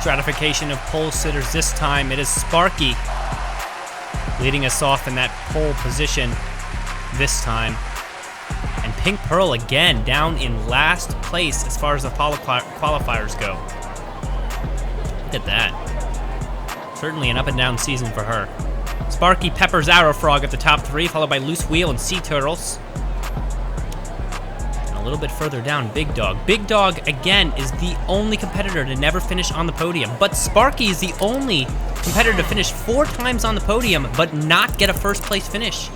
Re-stratification of pole sitters. This time it is Sparky leading us off in that pole position this time. And Pink Pearl again down in last place as far as the qualifiers go. Look at that. Certainly an up and down season for her. Sparky, Peppers, Arrow Frog at the top three, followed by Loose Wheel and Sea Turtles. And a little bit further down, Big Dog. Big Dog, again, is the only competitor to never finish on the podium. But Sparky is the only competitor to finish 4 times on the podium, but not get a first place finish.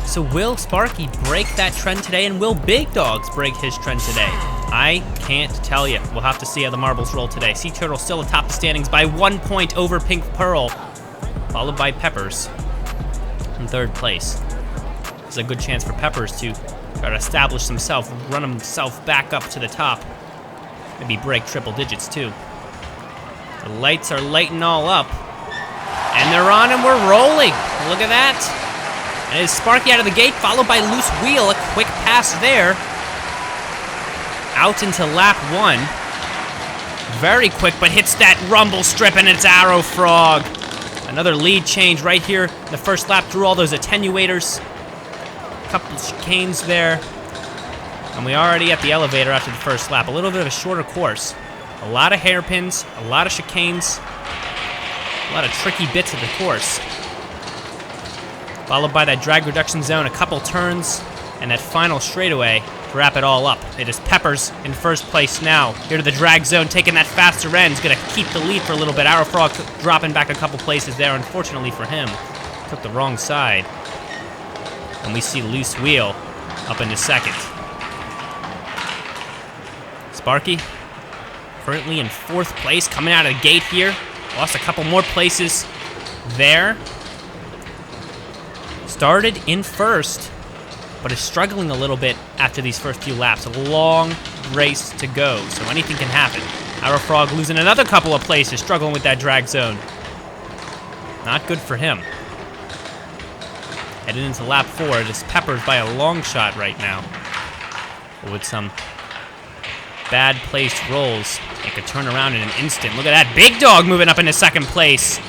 So will Sparky break that trend today, and will Big Dogs break his trend today? I can't tell you. We'll have to see how the marbles roll today. Sea Turtle still atop the standings by 1 point over Pink Pearl, followed by Peppers in 3rd place. There's a good chance for Peppers to try to establish himself, run himself back up to the top. Maybe break triple digits too. The lights are lighting all up. And they're on and we're rolling. Look at that. And it's Sparky out of the gate, followed by Loose Wheel. A quick pass there. Out into lap 1. Very quick, but hits that rumble strip, and it's Arrow Frog. Another lead change right here. The first lap through all those attenuators. Couple of chicanes there. And we already at the elevator after the first lap. A little bit of a shorter course. A lot of hairpins, a lot of chicanes, a lot of tricky bits of the course. Followed by that drag reduction zone, a couple turns, and that final straightaway to wrap it all up. It is Peppers in first place now. Here to the drag zone, taking that faster end. He's gonna keep the lead for a little bit. Arrow Frog dropping back a couple places there, unfortunately for him. Took the wrong side. And we see Loose Wheel up into 2nd. Sparky, currently in 4th place, coming out of the gate here. Lost a couple more places there. Started in 1st, but is struggling a little bit after these first few laps. A long race to go, so anything can happen. Arrow Frog losing another couple of places, struggling with that drag zone. Not good for him. Headed into lap 4, it is Peppers by a long shot right now. But with some bad placed rolls, it could turn around in an instant. Look at that, Big Dog moving up into 2nd place.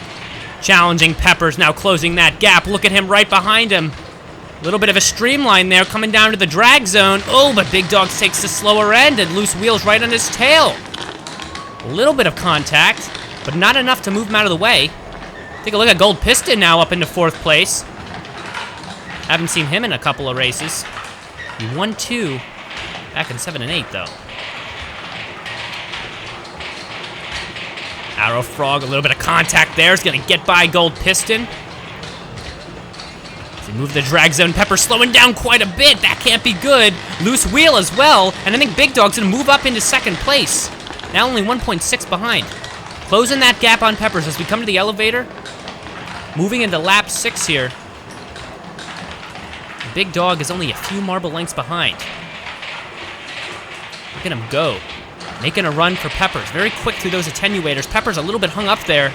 Challenging Peppers, now closing that gap. Look at him right behind him. A little bit of a streamline there, coming down to the drag zone. Oh, but Big Dog takes the slower end, and Loose Wheel's right on his tail. A little bit of contact, but not enough to move him out of the way. Take a look at Gold Piston now up into 4th place. Haven't seen him in a couple of races. He won 2 back in 7 and 8, though. Arrow Frog, a little bit of contact there. He's going to get by Gold Piston. As he moves the drag zone, Pepper slowing down quite a bit. That can't be good. Loose Wheel as well. And I think Big Dog's going to move up into 2nd place. Now only 1.6 behind. Closing that gap on Peppers as we come to the elevator. Moving into lap 6 here. Big Dog is only a few marble lengths behind. Look at him go. Making a run for Peppers. Very quick through those attenuators. Peppers a little bit hung up there.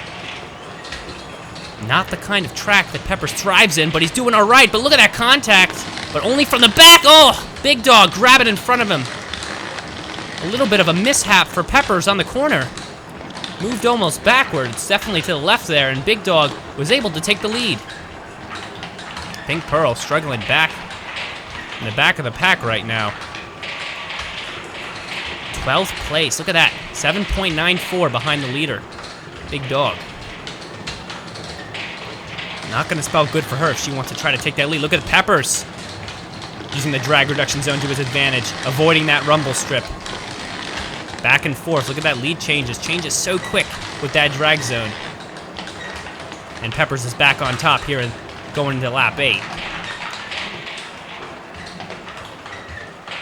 Not the kind of track that Peppers thrives in, but he's doing all right. But look at that contact. But only from the back. Oh, Big Dog grab it in front of him. A little bit of a mishap for Peppers on the corner. Moved almost backwards, definitely to the left there, and Big Dog was able to take the lead. Pink Pearl struggling back in the back of the pack right now. 12th place, look at that. 7.94 behind the leader. Big Dog. Not gonna spell good for her if she wants to try to take that lead. Look at Peppers. Using the drag reduction zone to his advantage, avoiding that rumble strip. Back and forth, look at that lead changes so quick with that drag zone. And Peppers is back on top here and going into lap 8.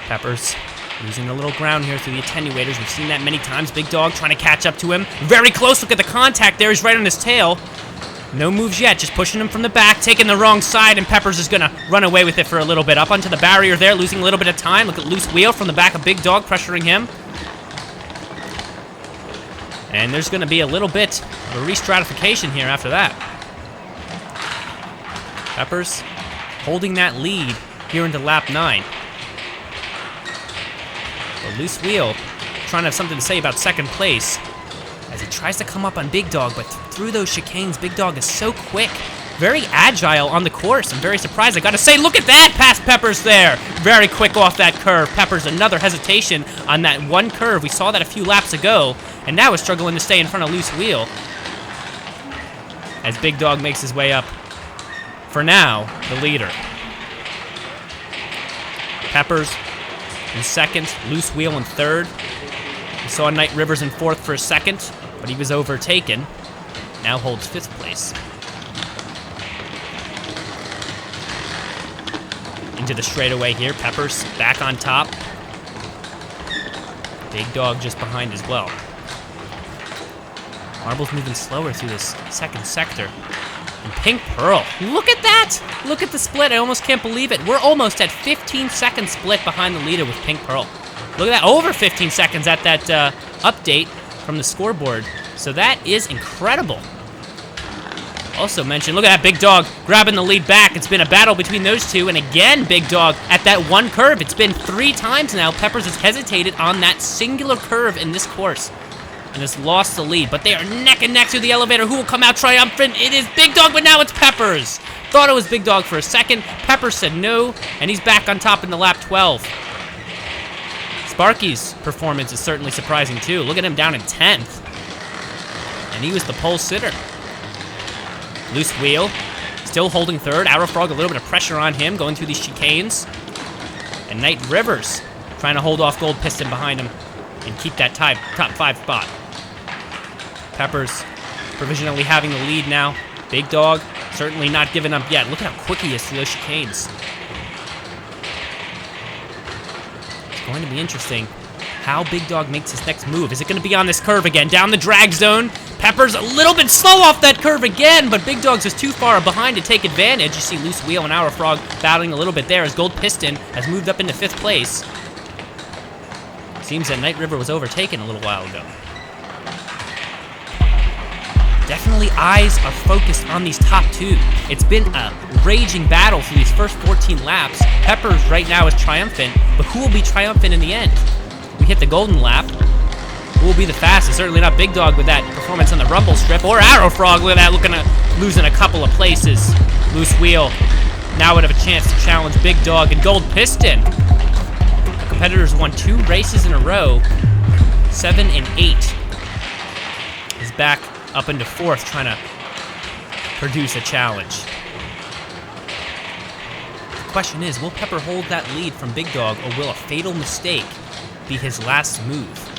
Peppers losing a little ground here through the attenuators. We've seen that many times. Big Dog trying to catch up to him. Very close, look at the contact there. He's right on his tail. No moves yet, just pushing him from the back, taking the wrong side, and Peppers is gonna run away with it for a little bit. Up onto the barrier there, losing a little bit of time. Look at Loose Wheel from the back of Big Dog, pressuring him. And there's gonna be a little bit of a re-stratification here after that. Peppers holding that lead here into lap 9. But Loose Wheel trying to have something to say about second place as he tries to come up on Big Dog, but through those chicanes, Big Dog is so quick. Very agile on the course. I'm very surprised. I gotta say, look at that! Past Peppers there. Very quick off that curve. Peppers, another hesitation on that one curve. We saw that a few laps ago, and now is struggling to stay in front of Loose Wheel. As Big Dog makes his way up, for now, the leader. Peppers in second, Loose Wheel in third. We saw Knight Rivers in fourth for a second, but he was overtaken. Now holds fifth place. Into the straightaway here, Peppers back on top. Big Dog just behind as well. Marble's moving slower through this second sector. And Pink Pearl, look at that! Look at the split, I almost can't believe it. We're almost at 15-second split behind the leader with Pink Pearl. Look at that, over 15 seconds at that update from the scoreboard. So that is incredible. Also mentioned, look at that Big Dog grabbing the lead back. It's been a battle between those two, and again, Big Dog at that one curve. It's been 3 times now. Peppers has hesitated on that singular curve in this course and has lost the lead, but they are neck and neck through the elevator. Who will come out triumphant? It is Big Dog, but now it's Peppers. Thought it was Big Dog for a second. Peppers said no, and he's back on top in the lap 12. Sparky's performance is certainly surprising too. Look at him down in 10th. And he was the pole sitter. Loose Wheel, still holding third. Arrowfrog, a little bit of pressure on him, going through these chicanes. And Knight Rivers trying to hold off Gold Piston behind him and keep that top 5 spot. Peppers provisionally having the lead now. Big Dog certainly not giving up yet. Look at how quick he is through those chicanes. It's going to be interesting how Big Dog makes his next move. Is it going to be on this curve again? Down the drag zone. Peppers a little bit slow off that curve again, but Big Dog's just too far behind to take advantage. You see Loose Wheel and Arrowfrog battling a little bit there as Gold Piston has moved up into 5th place. Seems that Knight River was overtaken a little while ago. Definitely eyes are focused on these top 2. It's been a raging battle through these first 14 laps. Peppers right now is triumphant, but who will be triumphant in the end? We hit the golden lap. Who will be the fastest? Certainly not Big Dog with that performance on the rumble strip, or Arrowfrog, look at that, losing a couple of places. Loose Wheel now would have a chance to challenge Big Dog and Gold Piston. The competitors won 2 races in a row. 7 and 8. Is back up into 4th, trying to produce a challenge. The question is, will Pepper hold that lead from Big Dog, or will a fatal mistake be his last move?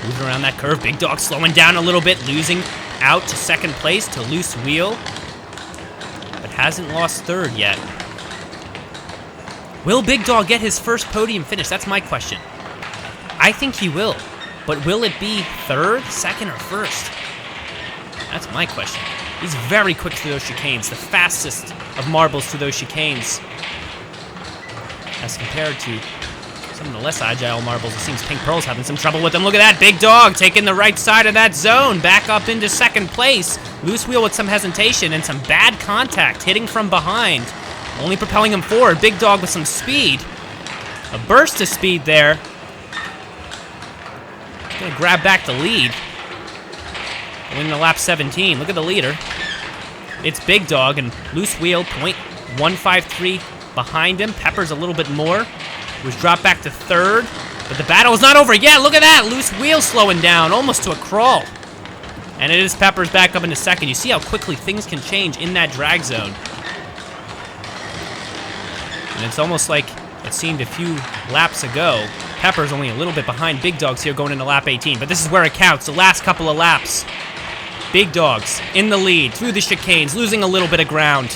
Moving around that curve, Big Dog slowing down a little bit, losing out to 2nd place to Loose Wheel, but hasn't lost 3rd yet. Will Big Dog get his first podium finish? That's my question. I think he will, but will it be 3rd, 2nd, or 1st? That's my question. He's very quick through those chicanes, the fastest of marbles through those chicanes, as compared to some of the less agile marbles. It seems Pink Pearl's having some trouble with them. Look at that, Big Dog taking the right side of that zone, back up into 2nd place. Loose Wheel with some hesitation and some bad contact, hitting from behind, only propelling him forward. Big Dog with some speed. A burst of speed there. Gonna grab back the lead. Going into lap 17. Look at the leader. It's Big Dog and Loose Wheel, .153 behind him. Pepper's a little bit more. Was dropped back to 3rd, but the battle is not over yet. Look at that, Loose Wheel slowing down, almost to a crawl. And it is Peppers back up into 2nd. You see how quickly things can change in that drag zone. And it's almost like it seemed a few laps ago. Pepper's only a little bit behind Big Dogs here going into lap 18, but this is where it counts, the last couple of laps. Big Dogs in the lead, through the chicanes, losing a little bit of ground.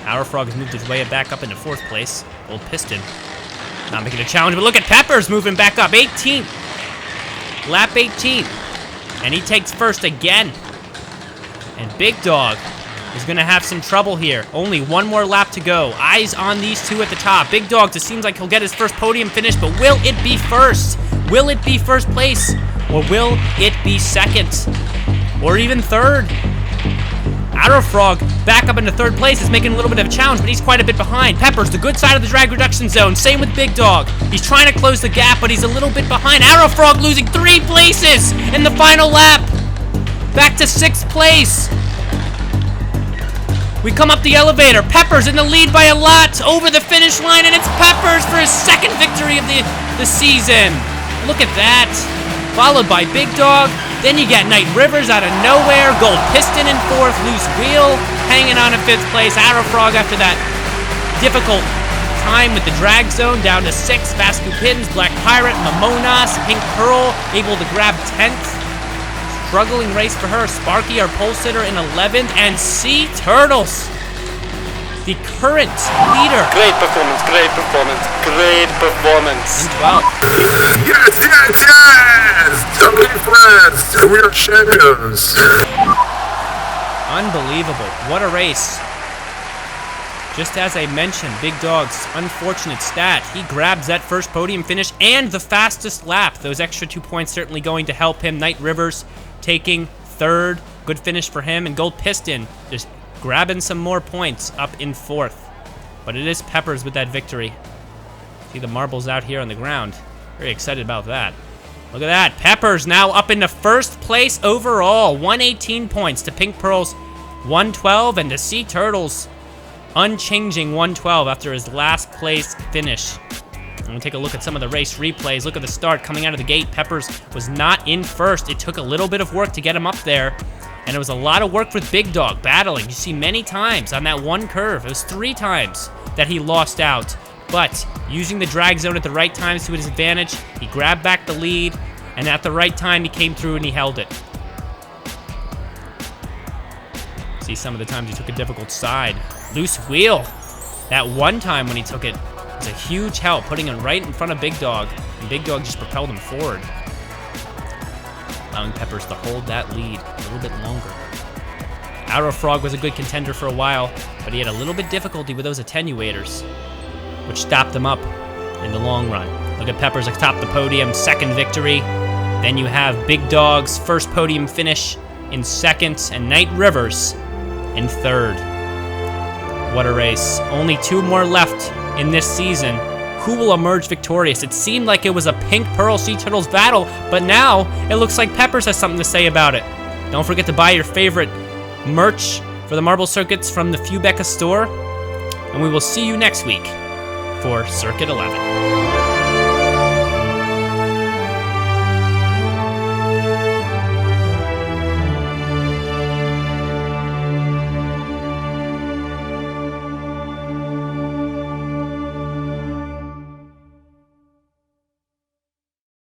Arrowfrog has moved his way back up into 4th place. Gold Piston not making a challenge, but look at Peppers moving back up. 18th. Lap 18. And he takes 1st again. And Big Dog is going to have some trouble here. Only 1 more lap to go. Eyes on these 2 at the top. Big Dog just seems like he'll get his first podium finish, but will it be 1st? Will it be 1st place? Or will it be 2nd? Or even 3rd? Arrow Frog back up into third place is making a little bit of a challenge, but he's quite a bit behind. Peppers, the good side of the drag reduction zone. Same with Big Dog. He's trying to close the gap, but he's a little bit behind. Arrow Frog losing 3 places in the final lap. Back to 6th place. We come up the elevator. Peppers in the lead by a lot over the finish line, and it's Peppers for his 2nd victory of the season. Look at that. Followed by Big Dog. Then you get Knight Rivers out of nowhere. Gold Piston in 4th. Loose Wheel hanging on in 5th place. Arrow Frog after that difficult time with the drag zone down to 6th. Vasco Pins, Black Pirate, Mamonas, Pink Pearl able to grab 10th. Struggling race for her. Sparky, our pole sitter, in 11th. And Sea Turtles, the current leader. Great performance, great performance, great performance. In 12th. Yes, yes, yes! WFS, we're champions. Unbelievable. What a race. Just as I mentioned, Big Dog's unfortunate stat. He grabs that first podium finish and the fastest lap. Those extra 2 points certainly going to help him. Knight Rivers taking 3rd. Good finish for him. And Gold Piston just grabbing some more points up in 4th. But it is Peppers with that victory. See the marbles out here on the ground. Very excited about that. Look at that. Peppers now up into 1st place overall. 118 points to Pink Pearl's 112, and to Sea Turtles unchanging 112 after his last place finish. And we'll take a look at some of the race replays. Look at the start coming out of the gate. Peppers was not in 1st. It took a little bit of work to get him up there. And it was a lot of work with Big Dog battling. You see many times on that one curve. It was 3 times that he lost out. But using the drag zone at the right times to his advantage, he grabbed back the lead. And at the right time, he came through and he held it. See some of the times he took a difficult side. Loose Wheel. That one time when he took it was a huge help, putting him right in front of Big Dog. And Big Dog just propelled him forward, allowing Peppers to hold that lead a little bit longer. Arrow Frog was a good contender for a while, but he had a little bit difficulty with those attenuators, which stopped him up in the long run. Look at Peppers atop the podium, 2nd victory. Then you have Big Dog's 1st podium finish in 2nd, and Knight Rivers in 3rd. What a race. Only 2 more left in this season. Who will emerge victorious? It seemed like it was a Pink Pearl Sea Turtles battle, but now it looks like Peppers has something to say about it. Don't forget to buy your favorite merch for the marble circuits from the Fubeca store, and we will see you next week for Circuit 11.